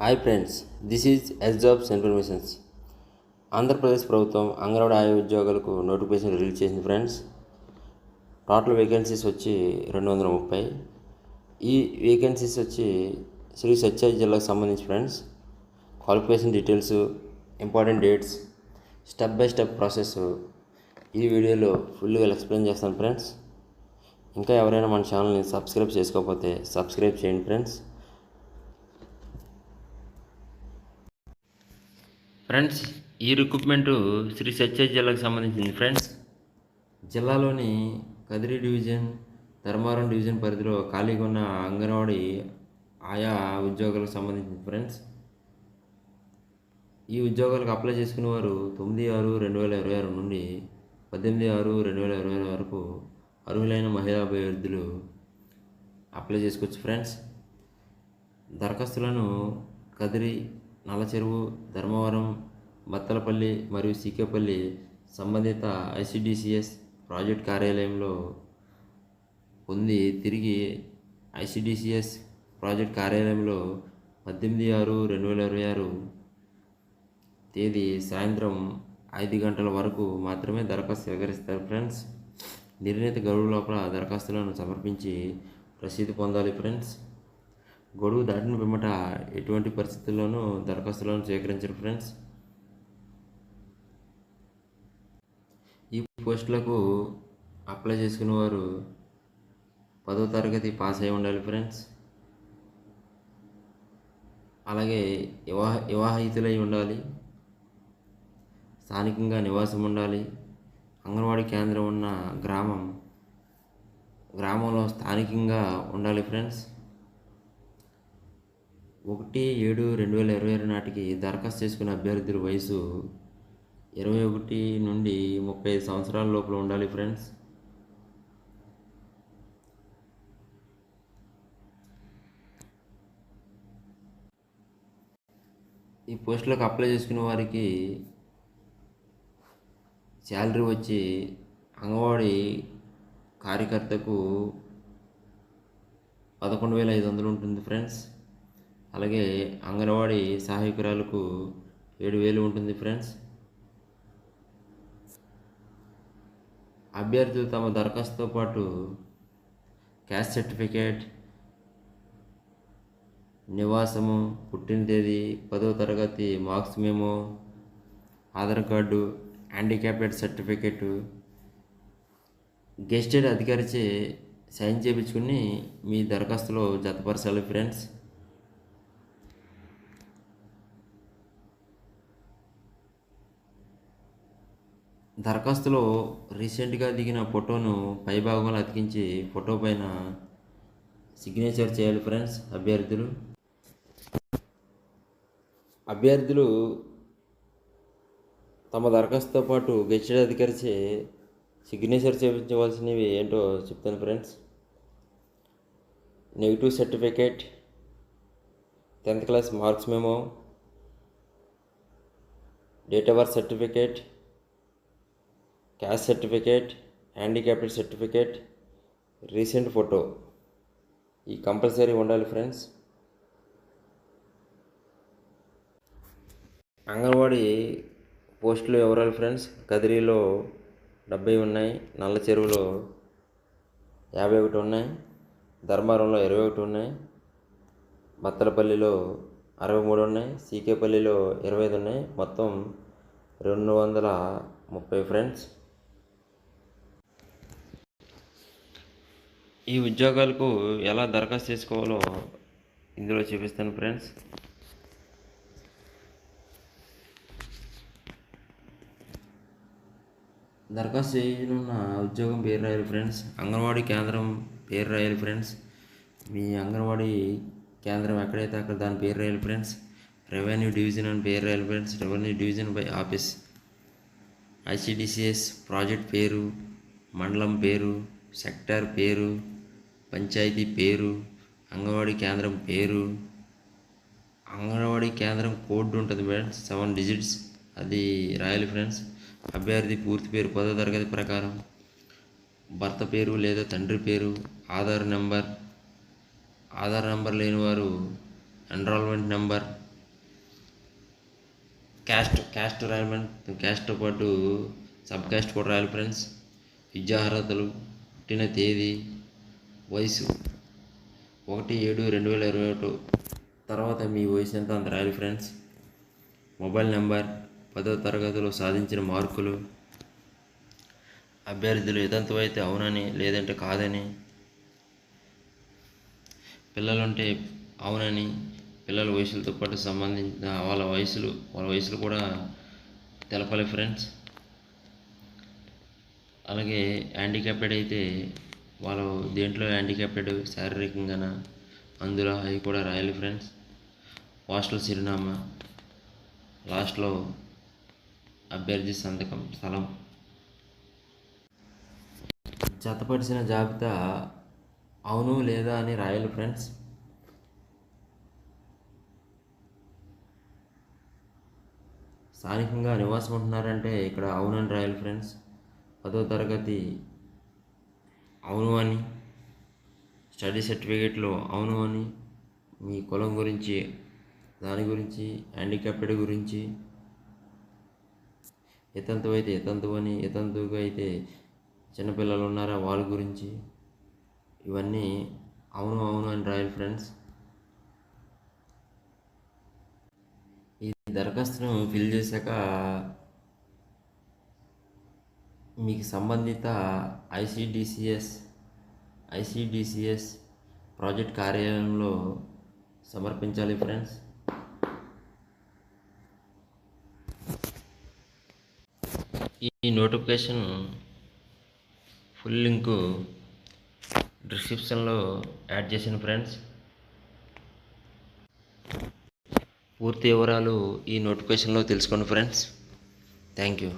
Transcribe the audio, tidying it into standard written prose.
Hi friends, this is S jobs informations. Andhra Pradesh ప్రభుత్వం అంగన్వాడీ ఆయా ఉద్యోగాలకు notification release చేసింది ఫ్రెండ్స్. టోటల్ వేకెన్సీస్ వచ్చి 230. ఈ వేకెన్సీస్ వచ్చి శ్రీ సత్యసాయి జిల్లాకు సంబంధించి friends. Qualification details, important dates, step by step process ఈ వీడియోలో ఫుల్గా ఎక్స్ప్లెయిన్ చేస్తాను ఫ్రెండ్స్. ఇంకా ఎవరైనా మన ఛానల్ని సబ్స్క్రైబ్ చేసుకోకపోతే సబ్స్క్రైబ్ చేయండి ఫ్రెండ్స్. ఫ్రెండ్స్, ఈ రిక్రూట్మెంటు శ్రీ సత్యసాయి జిల్లాకు సంబంధించింది ఫ్రెండ్స్. జిల్లాలోని కదిరి డివిజన్, ధర్మవరం డివిజన్ పరిధిలో ఖాళీగా ఉన్న అంగన్వాడీ ఆయా ఉద్యోగాలకు సంబంధించింది ఫ్రెండ్స్. ఈ ఉద్యోగాలకు అప్లై చేసుకునే వారు 9/6/2026 నుండి 18/6/2026 వరకు అర్హులైన మహిళా అభ్యర్థులు అప్లై చేసుకోవచ్చు ఫ్రెండ్స్. దరఖాస్తులను కదిరి, నల్లచెరువు, ధర్మవరం, బత్తలపల్లి మరియు సీకేపల్లి సంబంధిత ఐసిడిసిఎస్ ప్రాజెక్ట్ కార్యాలయంలో పొంది తిరిగి ఐసిడిసిఎస్ ప్రాజెక్ట్ కార్యాలయంలో 18/6/2026 తేదీ సాయంత్రం 5 గంటల వరకు మాత్రమే దరఖాస్తు స్వీకరిస్తారు ఫ్రెండ్స్. నిర్ణీత గడువు లోపల దరఖాస్తులను సమర్పించి రసీదు పొందాలి ఫ్రెండ్స్. గడువు దాటిన పిమ్మట ఎటువంటి పరిస్థితుల్లోనూ దరఖాస్తులను స్వీకరించరు ఫ్రెండ్స్. ఈ పోస్టులకు అప్లై చేసుకునే వారు 10వ తరగతి పాస్ అయి ఉండాలి ఫ్రెండ్స్. అలాగే వివాహితులై ఉండాలి, స్థానికంగా నివాసం ఉండాలి, అంగన్వాడీ కేంద్రం ఉన్న గ్రామంలో స్థానికంగా ఉండాలి ఫ్రెండ్స్. 1/7/2026 నాటికి దరఖాస్తు చేసుకున్న అభ్యర్థుల వయసు 21 నుండి 35 సంవత్సరాల లోపల ఉండాలి ఫ్రెండ్స్. ఈ పోస్టులకు అప్లై చేసుకునే వారికి శాలరీ వచ్చి అంగన్వాడీ కార్యకర్తకు 11,500 ఉంటుంది ఫ్రెండ్స్. అలాగే అంగన్వాడీ సహాయకురాలకు 7,000 ఉంటుంది ఫ్రెండ్స్. అభ్యర్థులు తమ దరఖాస్తుతో పాటు క్యాస్ట్ సర్టిఫికేట్, నివాసము, పుట్టిన తేదీ, 10వ తరగతి marks memo, Aadhaar card, handicapped certificate, gazetted అధికారిచే సైన్ చేయించుకుని మీ దరఖాస్తులో జతపరచాలి ఫ్రెండ్స్. దరఖాస్తులో రీసెంట్గా దిగిన ఫోటోను పైభాగంలో అతికించి ఫోటో పైన సిగ్నేచర్ చేయాలి ఫ్రెండ్స్. అభ్యర్థులు తమ దరఖాస్తుతో పాటు గెస్టెడ్ అధికారిచే సిగ్నేచర్ చేయించవలసినవి ఏంటో చెప్తాను friends. Negative certificate, 10th class marks memo, date of birth certificate, caste certificate, handicapped certificate, recent photo ఈ కంపల్సరీ ఉండాలి ఫ్రెండ్స్. అంగన్వాడీ పోస్టుల వివరాలు ఫ్రెండ్స్. కదిరిలో 70 ఉన్నాయి, నల్ల చెరువులో 51 ఉన్నాయి, ధర్మవరంలో 21 ఉన్నాయి, బత్తలపల్లిలో 63 ఉన్నాయి, సీకేపల్లిలో 25 ఉన్నాయి, మొత్తం 230 ఫ్రెండ్స్. ఈ ఉద్యోగాలకు ఎలా దరఖాస్తు చేసుకోవాలో ఇందులో చూపిస్తాను ఫ్రెండ్స్. దరఖాస్తు చేయనున్న ఉద్యోగం పేరు రాయాలి ఫ్రెండ్స్. అంగన్వాడీ కేంద్రం పేరు రాయాలి ఫ్రెండ్స్. మీ అంగన్వాడీ కేంద్రం ఎక్కడైతే అక్కడ దాని పేరు రాయాలి ఫ్రెండ్స్. రెవెన్యూ డివిజన్ అని పేరు రాయాలి friends. Revenue division by office, ICDCS project పేరు, మండలం పేరు, సెక్టార్ పేరు, పంచాయతీ పేరు, అంగన్వాడీ కేంద్రం పేరు, అంగన్వాడీ కేంద్రం కోడ్ ఉంటుంది ఫ్రెండ్స్, 7 digits, అది రాయాలి ఫ్రెండ్స్. అభ్యర్థి పూర్తి పేరు 10వ తరగతి ప్రకారం, భర్త పేరు లేదా తండ్రి పేరు, ఆధార్ నెంబర్ లేని వారు ఎన్రోల్మెంట్ నెంబర్, క్యాస్ట్ రాయాలి, క్యాస్ట్తో పాటు సబ్ క్యాస్ట్ కూడా రాయాలి ఫ్రెండ్స్. విద్యా అర్హతలు, పుట్టిన తేదీ, వయసు 1/7/2021 తర్వాత మీ వయసు ఎంత అంత రాయాలి ఫ్రెండ్స్. మొబైల్ నెంబర్, 10వ తరగతిలో సాధించిన మార్కులు, అభ్యర్థులు వితంతువు అయితే అవునని లేదంటే కాదని, పిల్లలుంటే అవునని, పిల్లల వయసులతో పాటు సంబంధించిన వాళ్ళ వయసులు కూడా తెలపాలి ఫ్రెండ్స్. అలాగే హ్యాండిక్యాప్టెడ్ అయితే వాళ్ళు దేంట్లో హ్యాండిక్యాప్టెడ్ శారీరకంగా అందులో అవి కూడా రాయాలి ఫ్రెండ్స్. పోస్టల్ చిరునామా, లాస్ట్లో అభ్యర్థి సంతకం, స్థలం. జతపరిచిన జాబితా అవును లేదా అని రాయాలి ఫ్రెండ్స్. స్థానికంగా నివాసం ఉంటున్నారంటే ఇక్కడ అవునని రాయాలి ఫ్రెండ్స్. 10వ తరగతి అవును అని, స్టడీ సర్టిఫికేట్లో అవును అని, మీ కులం గురించి, దాని గురించి, హ్యాండిక్యాప్టెడ్ గురించి, వితంతువు అయితే వితంతువు అని, వితంతువుగా అయితే చిన్నపిల్లలు ఉన్నారా వాళ్ళ గురించి, ఇవన్నీ అవును అవును అని రాయాలి ఫ్రెండ్స్. ఈ దరఖాస్తును ఫిల్ చేశాక మీకు సంబంధిత ఐసిడిసిఎస్ ప్రాజెక్ట్ కార్యాలయంలో సమర్పించాలి ఫ్రెండ్స్. ఈ నోటిఫికేషన్ ఫుల్ లింకు డిస్క్రిప్షన్లో యాడ్ చేశాను ఫ్రెండ్స్. పూర్తి వివరాలు ఈ నోటిఫికేషన్లో తెలుసుకోండి ఫ్రెండ్స్. Thank you.